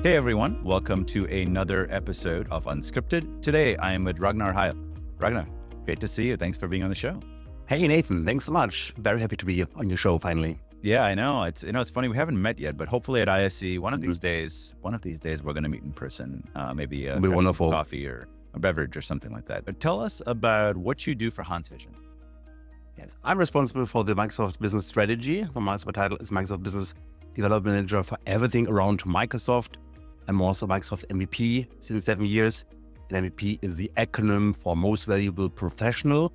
Hey everyone, welcome to another episode of Unscripted. Today I am with Ragnar Heil. Ragnar, great to see you. Thanks for being on the show. Hey Nathan, thanks so much. Very happy to be on your show finally. Yeah, I know. It's funny, we haven't met yet, but hopefully at ISC one of these days we're going to meet in person. Maybe a wonderful coffee or a beverage or something like that. But tell us about what you do for HanseVision. Yes, I'm responsible for the Microsoft Business Strategy. My title is Microsoft Business Development Manager for everything around Microsoft. I'm also Microsoft MVP since 7 years. And MVP is the acronym for Most Valuable Professional.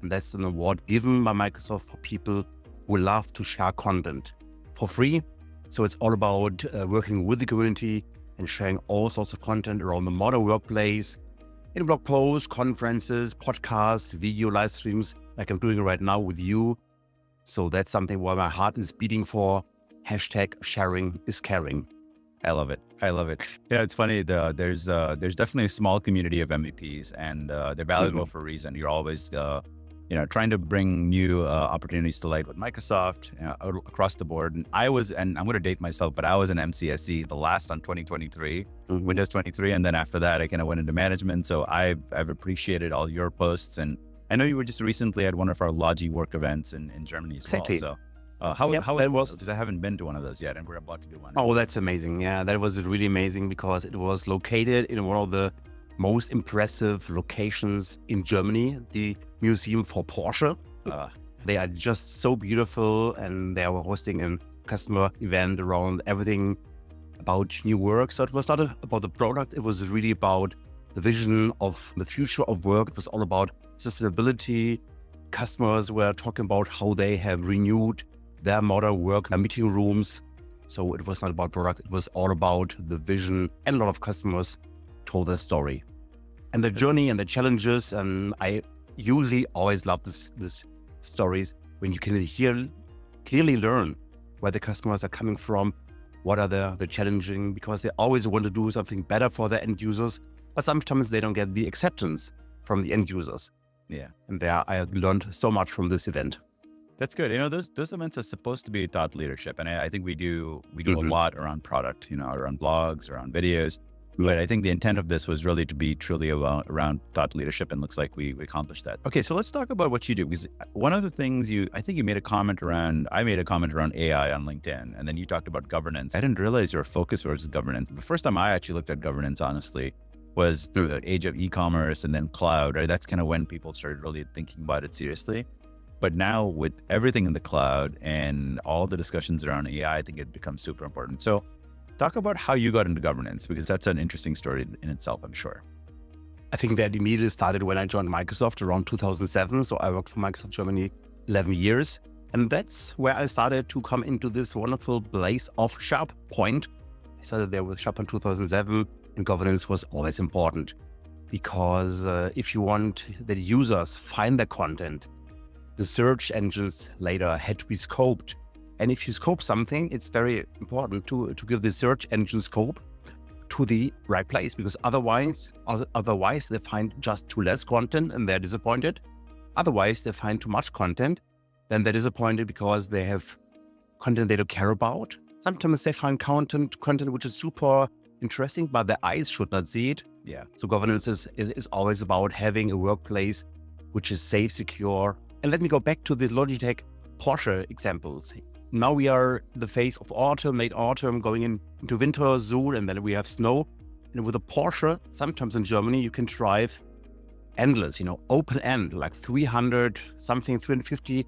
And that's an award given by Microsoft for people who love to share content for free. So it's all about working with the community and sharing all sorts of content around the modern workplace, in blog posts, conferences, podcasts, video live streams, like I'm doing right now with you. So that's something where my heart is beating for. #sharing is caring. I love it. Yeah, it's funny. There's definitely a small community of MVPs, and they're valuable for a reason. You're always, trying to bring new opportunities to light with Microsoft across the board. And I'm going to date myself, but I was an MCSE, the last on 2023, Windows 23, and then after that, I kind of went into management. So I've appreciated all your posts, and I know you were just recently at one of our Logi work events in Germany as well. So. How was because I haven't been to one of those yet, and we're about to do one. Oh, that's amazing. Yeah, that was really amazing because it was located in one of the most impressive locations in Germany, the Museum for Porsche. They are just so beautiful, and they were hosting a customer event around everything about new work. So it was not about the product, it was really about the vision of the future of work. It was all about sustainability. Customers were talking about how they have renewed their modern work, their meeting rooms. So it was not about product, it was all about the vision, and a lot of customers told their story. And the journey and the challenges, and I usually always love this stories when you can clearly learn where the customers are coming from, what are the challenging, because they always want to do something better for their end users, but sometimes they don't get the acceptance from the end users. Yeah. And there I learned so much from this event. That's good. Those events are supposed to be thought leadership. And I think we do a lot around product, around blogs, around videos. But I think the intent of this was really to be truly around thought leadership, and looks like we accomplished that. Okay, so let's talk about what you do, because one of the things I think you made a comment around, I made a comment around AI on LinkedIn, and then you talked about governance. I didn't realize your focus was governance. The first time I actually looked at governance, honestly, was through the age of e-commerce and then cloud, right? That's kind of when people started really thinking about it seriously. But now with everything in the cloud and all the discussions around AI, I think it becomes super important. So talk about how you got into governance, because that's an interesting story in itself, I'm sure. I think that immediately started when I joined Microsoft around 2007. So I worked for Microsoft Germany 11 years. And that's where I started to come into this wonderful place of SharePoint. I started there with SharePoint 2007, and governance was always important. Because if you want that users find their content, the search engines later had to be scoped. And if you scope something, it's very important to give the search engine scope to the right place, because otherwise they find just too less content and they're disappointed. Otherwise, they find too much content, then they're disappointed because they have content they don't care about. Sometimes they find content which is super interesting, but their eyes should not see it. Yeah. So governance is always about having a workplace which is safe, secure. And let me go back to the Logitech Porsche examples. Now we are the phase of autumn, late autumn, going into winter soon, and then we have snow. And with a Porsche, sometimes in Germany, you can drive endless, open end, like 350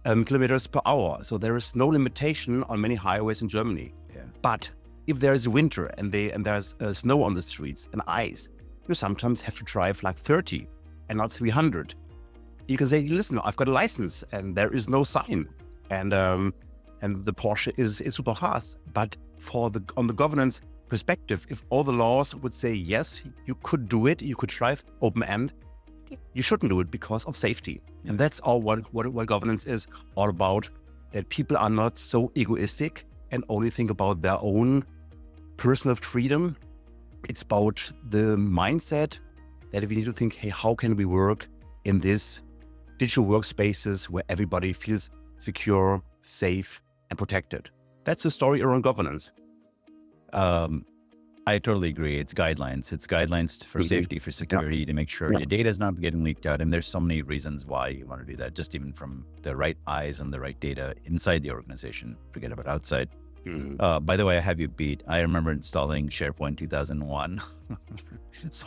kilometers per hour. So there is no limitation on many highways in Germany. Yeah. But if there is winter and there's snow on the streets and ice, you sometimes have to drive like 30 and not 300. You can say, listen, I've got a license and there is no sign. And the Porsche is super fast. But on the governance perspective, if all the laws would say, yes, you could do it, you could drive open end, you shouldn't do it because of safety. And that's all what governance is all about, that people are not so egoistic and only think about their own personal freedom. It's about the mindset that we need to think, hey, how can we work in this digital workspaces where everybody feels secure, safe, and protected? That's the story around governance. I totally agree. It's guidelines. It's guidelines for safety, for security, to make sure your data is not getting leaked out. And there's so many reasons why you want to do that, just even from the right eyes on the right data inside the organization. Forget about outside. By the way, I have you beat. I remember installing SharePoint 2001.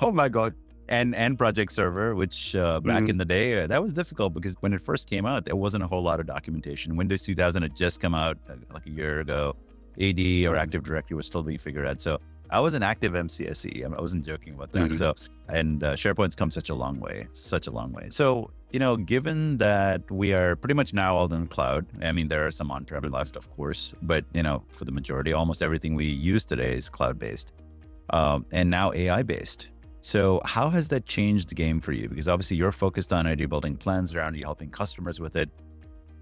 Oh my God. And Project Server, which back in the day, that was difficult because when it first came out, there wasn't a whole lot of documentation. Windows 2000 had just come out like a year ago. AD or Active Directory was still being figured out. So I was an active MCSE. I wasn't joking about that. So, and SharePoint's come such a long way, such a long way. So, given that we are pretty much now all in the cloud, I mean, there are some on-prem left, of course, but, for the majority, almost everything we use today is cloud-based and now AI-based. So how has that changed the game for you? Because obviously you're focused on it, you're building plans around it, you're helping customers with it.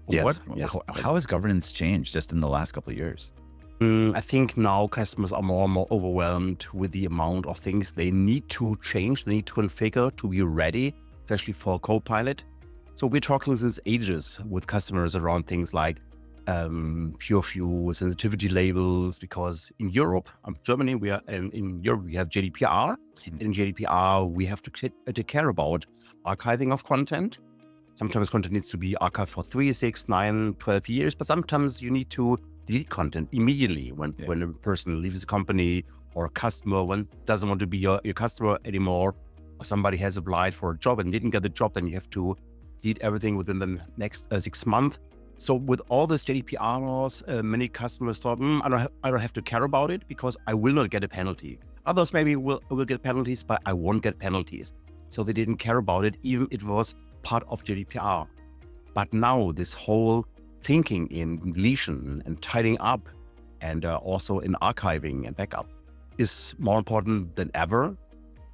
Yes. How has governance changed just in the last couple of years? I think now customers are more and more overwhelmed with the amount of things they need to change, they need to configure to be ready, especially for Copilot. So we're talking since ages with customers around things like pure fuel, sensitivity labels, because in Europe, Germany, in Europe, we have GDPR. In GDPR, we have to take care about archiving of content. Sometimes content needs to be archived for 3, 6, 9, 12 years, but sometimes you need to delete content immediately when a person leaves the company, or a customer doesn't want to be your customer anymore, or somebody has applied for a job and didn't get the job, then you have to delete everything within the next 6 months. So with all this GDPR laws, many customers thought, I don't have to care about it because I will not get a penalty. Others maybe will get penalties, but I won't get penalties. So they didn't care about it, even it was part of GDPR. But now this whole thinking in deletion and tidying up and also in archiving and backup is more important than ever,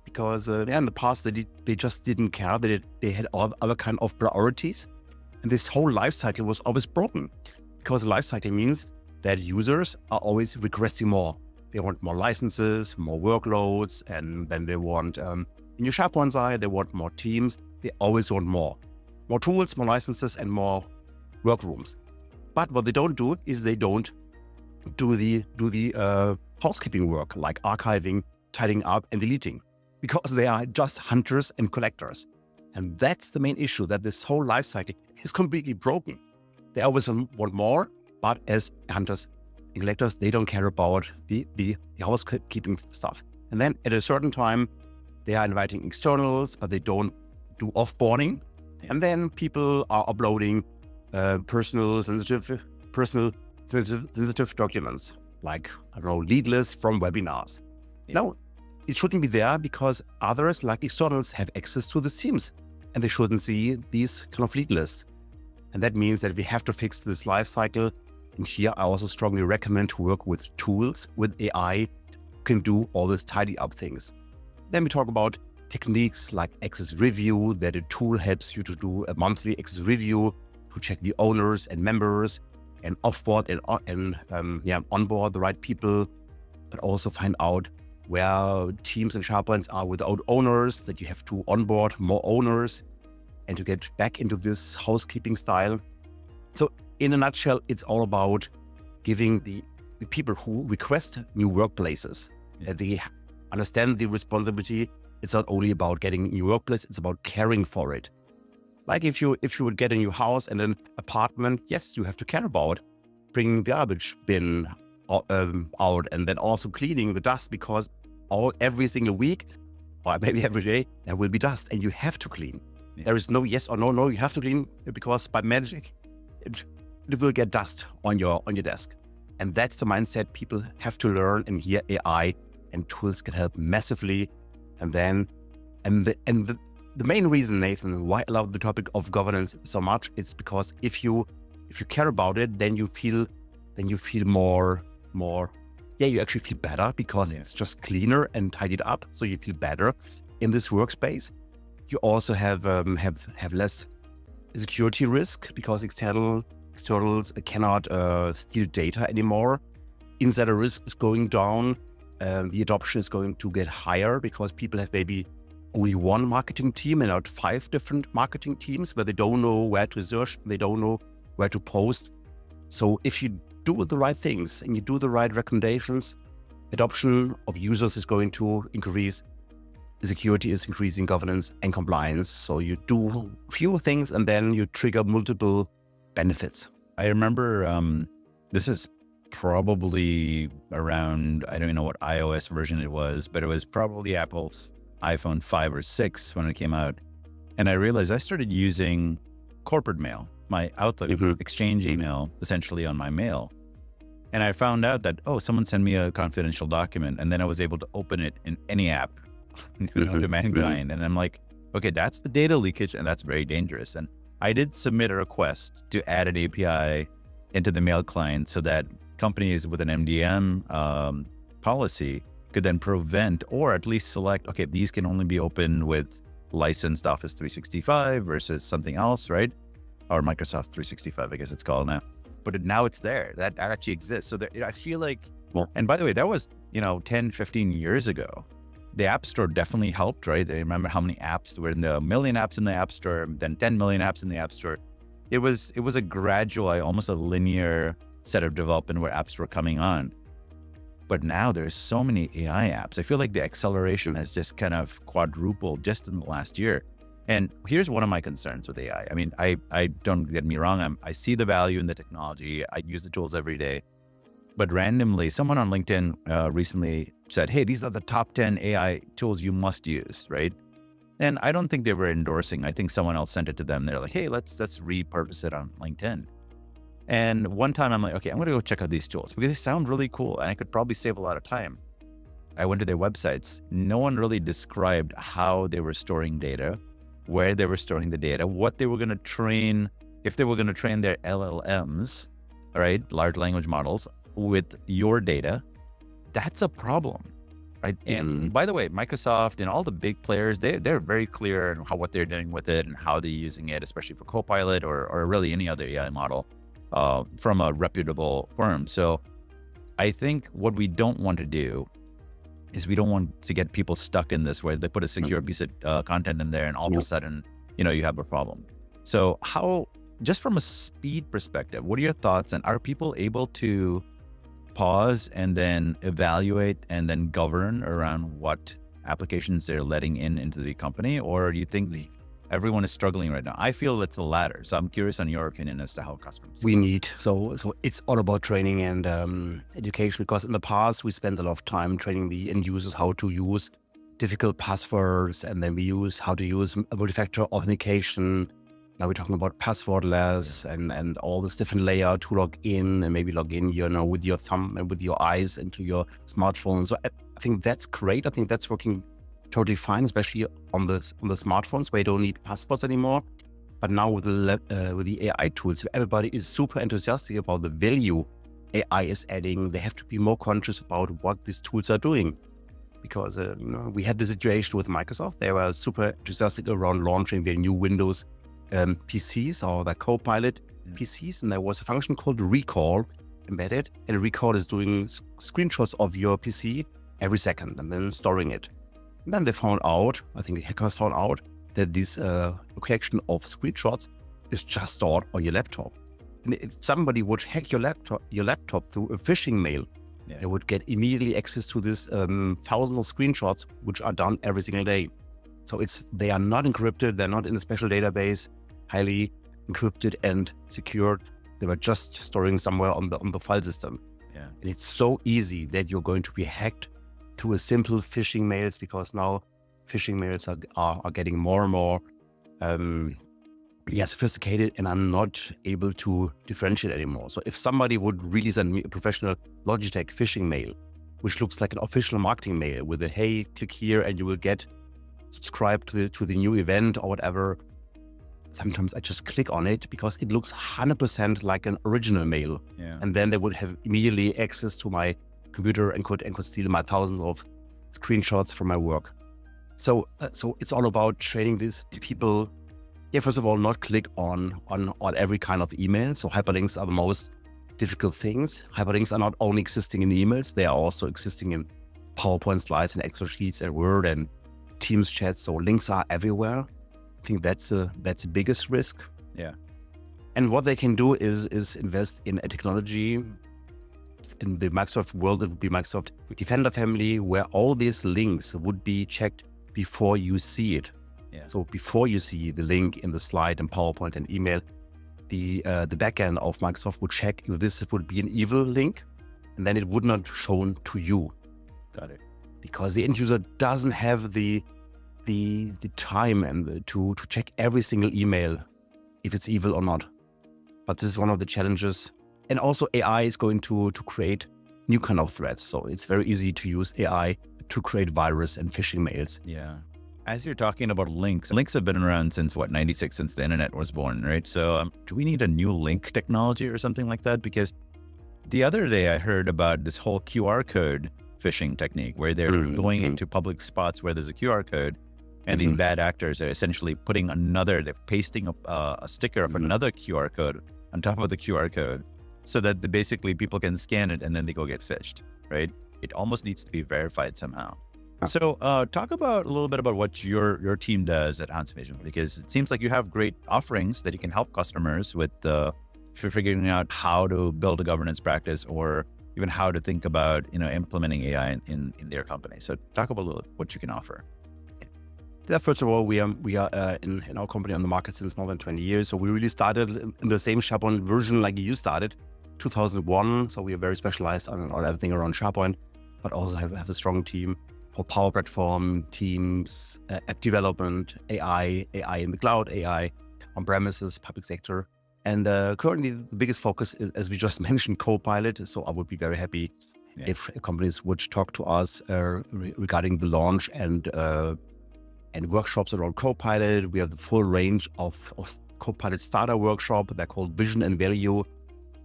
because in the past they just didn't care. They had other kind of priorities. And this whole life cycle was always broken, because life cycle means that users are always requesting more. They want more licenses, more workloads, and then they want, in your SharePoint side, they want more teams. They always want more tools, more licenses, and more workrooms. But what they don't do is they don't do the housekeeping work, like archiving, tidying up, and deleting, because they are just hunters and collectors. And that's the main issue, that this whole life cycle is completely broken. They always want more, but as hunters and collectors, they don't care about the housekeeping stuff. And then at a certain time, they are inviting externals, but they don't do offboarding. And then people are uploading personal sensitive documents, like, lead lists from webinars. No, it shouldn't be there, because others, like externals, have access to the teams, and they shouldn't see these kind of lead lists. And that means that we have to fix this life cycle. And here I also strongly recommend to work with tools, with AI, who can do all these tidy up things. Then we talk about techniques like access review, that a tool helps you to do a monthly access review to check the owners and members and offboard and onboard the right people, but also find out where teams and SharePoints are without owners, that you have to onboard more owners, and to get back into this housekeeping style. So in a nutshell, it's all about giving the people who request new workplaces, that they understand the responsibility. It's not only about getting a new workplace, it's about caring for it. Like if you would get a new house and an apartment, yes, you have to care about bringing the garbage bin out, and then also cleaning the dust, because every single week, or maybe every day, there will be dust and you have to clean. There is no yes or no, you have to clean, because by magic, it will get dust on your desk. And that's the mindset people have to learn, and here AI and tools can help massively. And the main reason, Nathan, why I love the topic of governance so much, it's because if you care about it, then you feel more, you actually feel better, because it's just cleaner and tidied up. So you feel better in this workspace. You also have less security risk, because externals cannot steal data anymore. Insider risk is going down. The adoption is going to get higher, because people have maybe only one marketing team and not 5 different marketing teams, where they don't know where to search, they don't know where to post. So if you do the right things and you do the right recommendations, adoption of users is going to increase, security is increasing, governance and compliance. So you do few things and then you trigger multiple benefits. I remember this is probably around, I don't even know what iOS version it was, but it was probably Apple's iPhone 5 or 6 when it came out. And I realized I started using corporate mail, my Outlook Exchange email, essentially on my mail. And I found out that, oh, someone sent me a confidential document, and then I was able to open it in any app, to mankind. And I'm like, okay, that's the data leakage, and that's very dangerous. And I did submit a request to add an API into the mail client so that companies with an MDM policy could then prevent or at least select, okay, these can only be opened with licensed Office 365 versus something else, right? Or Microsoft 365, I guess it's called now. But now it's there. That actually exists. So there, I feel like, and by the way, that was, 10, 15 years ago. The App Store definitely helped, right? I remember how many apps were in the million apps in the App Store, then 10 million apps in the App Store. It was a gradual, almost a linear set of development where apps were coming on. But now there's so many AI apps. I feel like the acceleration has just kind of quadrupled just in the last year. And here's one of my concerns with AI. I mean, I don't get me wrong. I see the value in the technology. I use the tools every day. But randomly, someone on LinkedIn recently said, hey, these are the top 10 AI tools you must use, right? And I don't think they were endorsing. I think someone else sent it to them. They're like, hey, let's repurpose it on LinkedIn. And one time I'm like, okay, I'm going to go check out these tools because they sound really cool and I could probably save a lot of time. I went to their websites. No one really described how they were storing data, where they were storing the data, what they were going to train, if they were going to train their LLMs, right, large language models, with your data. That's a problem, right? And by the way, Microsoft and all the big players, they're very clear on what they're doing with it and how they're using it, especially for Copilot or really any other AI model from a reputable firm. So I think what we don't want to do is we don't want to get people stuck in this where they put a secure piece of content in there and all of a sudden, you have a problem. So how, just from a speed perspective, what are your thoughts? And are people able to pause and then evaluate and then govern around what applications they're letting into the company? Or do you think everyone is struggling right now? I feel it's the latter. So I'm curious on your opinion as to how customers. We need, so it's all about training and education, because in the past we spent a lot of time training the end users how to use difficult passwords, and then we use how to use multi-factor authentication. Now we're talking about passwordless and all this different layer to log in, and maybe log in, with your thumb and with your eyes into your smartphone. So I think that's great. I think that's working totally fine, especially on the smartphones where you don't need passwords anymore. But now with the AI tools, everybody is super enthusiastic about the value AI is adding. They have to be more conscious about what these tools are doing. Because we had the situation with Microsoft. They were super enthusiastic around launching their new Windows PCs or the Copilot PCs, and there was a function called recall embedded, and recall is doing screenshots of your PC every second and then storing it. And then they found out, I think the hackers found out, that this collection of screenshots is just stored on your laptop. And if somebody would hack your laptop through a phishing mail, they would get immediately access to this thousands of screenshots, which are done every single day. So they are not encrypted. They're not in a special database, highly encrypted and secured. They were just storing somewhere on the file system. Yeah. And it's so easy that you're going to be hacked through a simple phishing mails, because now phishing mails are getting more and more sophisticated, and I'm not able to differentiate anymore. So if somebody would really send me a professional Logitech phishing mail, which looks like an official marketing mail with a, hey, click here and you will get subscribed to the new event or whatever, sometimes I just click on it because it looks 100% like an original mail. Yeah. And then they would have immediately access to my computer and could steal my thousands of screenshots from my work. So it's all about training these people. Yeah, first of all, not click on every kind of email. So hyperlinks are the most difficult things. Hyperlinks are not only existing in emails, they are also existing in PowerPoint slides and Excel sheets and Word and Teams chats. So links are everywhere. I think that's the biggest risk. Yeah. And what they can do is invest in a technology in the Microsoft world, it would be Microsoft Defender family, where all these links would be checked before you see it. Yeah. So before you see the link in the slide and PowerPoint and email, the backend of Microsoft would check if this would be an evil link, and then it would not shown to you. Got it. Because the end user doesn't have the time and to check every single email if it's evil or not. But this is one of the challenges. And also AI is going to create new kind of threats. So it's very easy to use AI to create virus and phishing mails. Yeah. As you're talking about links have been around since what, 96, since the internet was born, right? So do we need a new link technology or something like that? Because the other day I heard about this whole QR code phishing technique where they're going into public spots where there's a QR code, and these bad actors are essentially they're pasting a sticker of another QR code on top of the QR code so that basically people can scan it and then they go get phished, right? It almost needs to be verified somehow. So talk about a little bit about what your team does at HanseVision, because it seems like you have great offerings that you can help customers with if you're figuring out how to build a governance practice or even how to think about implementing AI in their company. So talk about a little what you can offer. Yeah, first of all, we are in our company on the market since more than 20 years. So we really started in the same SharePoint version like you started, 2001. So we are very specialized on everything around SharePoint, but also have a strong team for Power Platform, Teams, app development, AI in the cloud, AI on premises, public sector. And currently the biggest focus is, as we just mentioned, Copilot. So I would be very happy if companies would talk to us regarding the launch and workshops around Copilot. We have the full range of Copilot starter workshop. They're called Vision and Value,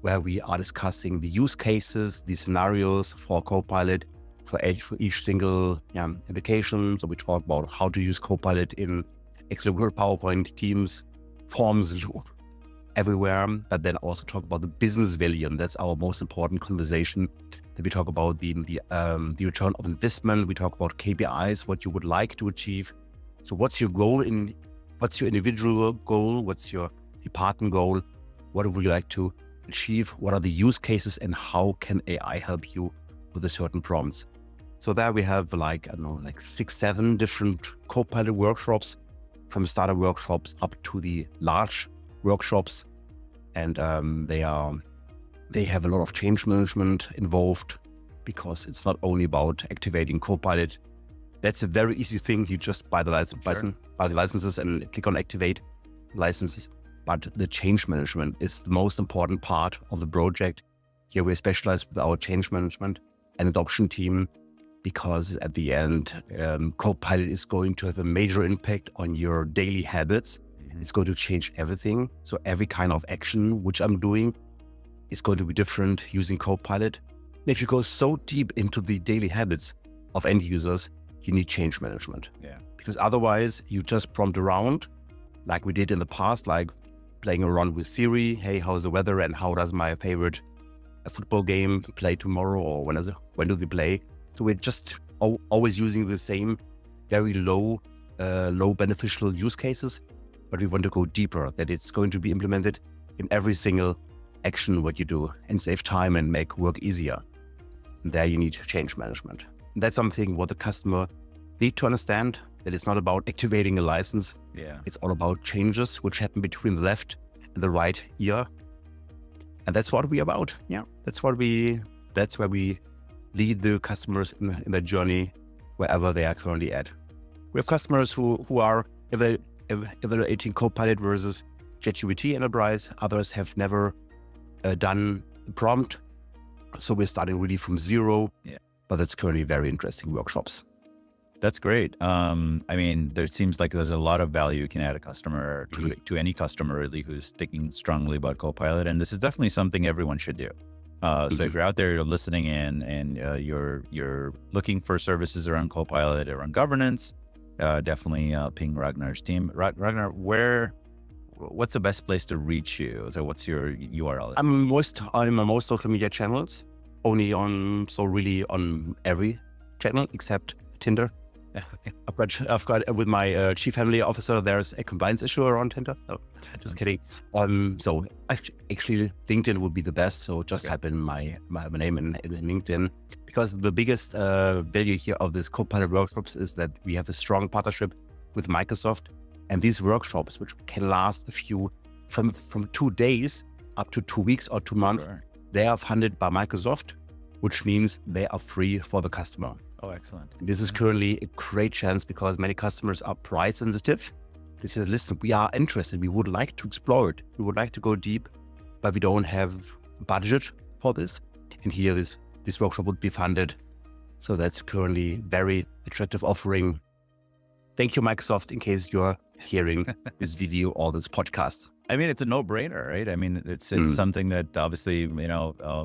where we are discussing the use cases, the scenarios for Copilot for each single application. So we talk about how to use Copilot in Excel, Word, PowerPoint, Teams, Forms, everywhere. But then also talk about the business value, and that's our most important conversation. Then we talk about the return of investment. We talk about KPIs, what you would like to achieve. So what's your goal what's your individual goal? What's your department goal? What would you like to achieve? What are the use cases, and how can AI help you with a certain prompts? So there we have like 6, 7 different Copilot workshops, from starter workshops up to the large workshops. And they have a lot of change management involved, because it's not only about activating Copilot. That's a very easy thing. You just buy the licenses and click on activate licenses. But the change management is the most important part of the project. Here we're specialized with our change management and adoption team, because at the end, Copilot is going to have a major impact on your daily habits. It's going to change everything. So every kind of action which I'm doing is going to be different using Copilot. And if you go so deep into the daily habits of end users, you need change management. Yeah. Because otherwise you just prompt around like we did in the past, like playing around with Siri. Hey, how's the weather? And how does my favorite football game play tomorrow? Or when do they play? So we're just always using the same very low beneficial use cases, but we want to go deeper, that it's going to be implemented in every single action what you do, and save time and make work easier. And there you need change management. And that's something what the customer need to understand, that it's not about activating a license. Yeah. It's all about changes which happen between the left and the right ear. And that's what we're about. Yeah. That's where we lead the customers in their journey wherever they are currently at. We have customers who are evaluating Copilot versus ChatGPT Enterprise. Others have never done a prompt. So we're starting really from zero. Yeah. But that's currently very interesting workshops. That's great. I mean, there seems like there's a lot of value you can add a customer to any customer really who's thinking strongly about Copilot. And this is definitely something everyone should do. So if you're out there, you're listening in and you're looking for services around Copilot, around governance, definitely ping Ragnar's team. Ragnar, what's the best place to reach you? So what's your URL? I'm on most social media channels, really on every channel except Tinder. I've got with my chief family officer, there's a compliance issue around Tinder. No, just kidding. So I actually LinkedIn would be the best. So just type in my name in LinkedIn, because the biggest value here of this Copilot workshops is that we have a strong partnership with Microsoft, and these workshops, which can last from 2 days up to 2 weeks or 2 months, they are funded by Microsoft, which means they are free for the customer. Oh, excellent. This is currently a great chance because many customers are price sensitive. They say, listen, we are interested. We would like to explore it. We would like to go deep, but we don't have budget for this. And here this workshop would be funded. So that's currently very attractive offering. Thank you, Microsoft, in case you're hearing this video or this podcast. I mean, it's a no-brainer, right? I mean, it's something that obviously,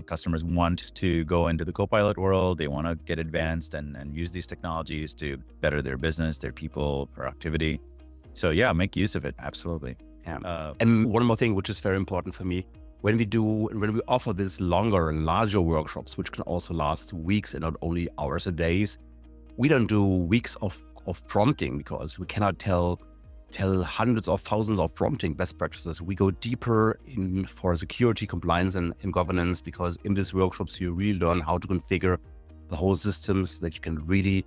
customers want to go into the Copilot world. They want to get advanced and use these technologies to better their business, their people, productivity. So yeah, make use of it. Absolutely. Yeah. And one more thing, which is very important for me, when we offer these longer and larger workshops, which can also last weeks and not only hours or days, we don't do weeks of prompting, because we cannot tell hundreds of thousands of prompting best practices. We go deeper in for security, compliance, and governance, because in these workshops, you really learn how to configure the whole systems so that you can really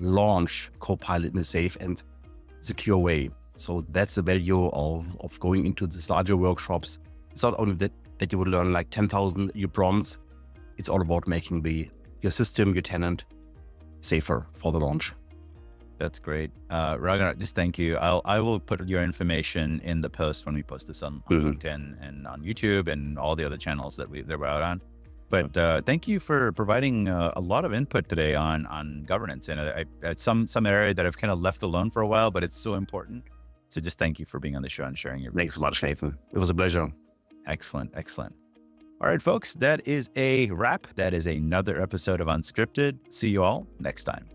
launch Copilot in a safe and secure way. So that's the value of going into these larger workshops. It's not only that you would learn like 10,000 new prompts. It's all about making your system, your tenant, safer for the launch. That's great. Ragnar, just thank you. I will put your information in the post when we post this on LinkedIn and on YouTube and all the other channels that we're out on. But thank you for providing a lot of input today on governance. And it's some area that I've kind of left alone for a while, but it's so important. So just thank you for being on the show and sharing your views. Thanks so much, Nathan. It was a pleasure. Excellent. Excellent. All right, folks, that is a wrap. That is another episode of Unscripted. See you all next time.